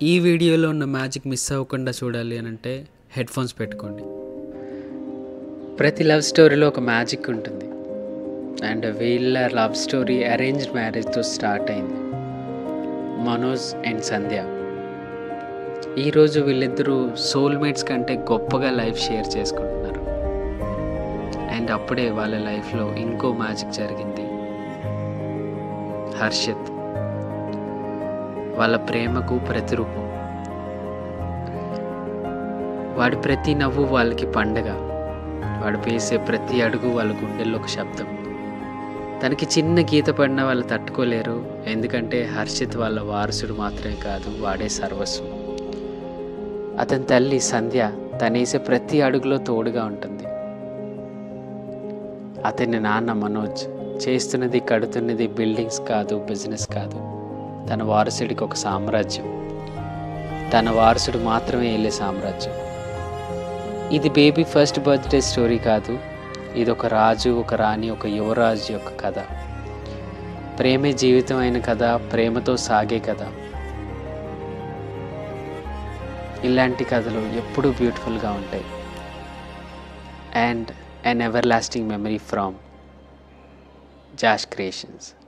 ఈ వీడియోలో ఉన్న మ్యాజిక్ మిస్ అవ్వకుండా చూడాలి అని అంటే హెడ్ఫోన్స్ పెట్టుకోండి. ప్రతి లవ్ స్టోరీలో ఒక మ్యాజిక్ ఉంటుంది. అండ్ వీళ్ళ లవ్ స్టోరీ అరేంజ్డ్ మ్యారేజ్తో స్టార్ట్ అయింది. మనోజ్ అండ్ సంధ్య. ఈరోజు వీళ్ళిద్దరూ సోల్మేట్స్ కంటే గొప్పగా లైఫ్ షేర్ చేసుకుంటున్నారు. అండ్ అప్పుడే వాళ్ళ లైఫ్లో ఇంకో మ్యాజిక్ జరిగింది. హర్షిత్ వాళ్ళ ప్రేమకు ప్రతిరూపం. వాడి ప్రతి నవ్వు వాళ్ళకి పండగ. వాడు వేసే ప్రతి అడుగు వాళ్ళ గుండెల్లో ఒక శబ్దం. తనకి చిన్న గీత పడినా వాళ్ళు తట్టుకోలేరు. ఎందుకంటే హర్షిత్ వాళ్ళ వారసుడు మాత్రమే కాదు, వాడే సర్వస్వం. అతని తల్లి సంధ్య తనేసే ప్రతి అడుగులో తోడుగా ఉంటుంది. అతని నాన్న మనోజ్ చేస్తున్నది కడుతున్నది బిల్డింగ్స్ కాదు, బిజినెస్ కాదు, తన వారసుడికి ఒక సామ్రాజ్యం. తన వారసుడు మాత్రమే వెళ్ళే సామ్రాజ్యం. ఇది బేబీ ఫస్ట్ బర్త్డే స్టోరీ కాదు. ఇది ఒక రాజు, ఒక రాణి, ఒక యువరాజు యొక్క కథ. ప్రేమే జీవితం అయిన కథ, ప్రేమతో సాగే కథ. ఇలాంటి కథలు ఎప్పుడూ బ్యూటిఫుల్గా ఉంటాయి. And an everlasting memory from Jash Creations.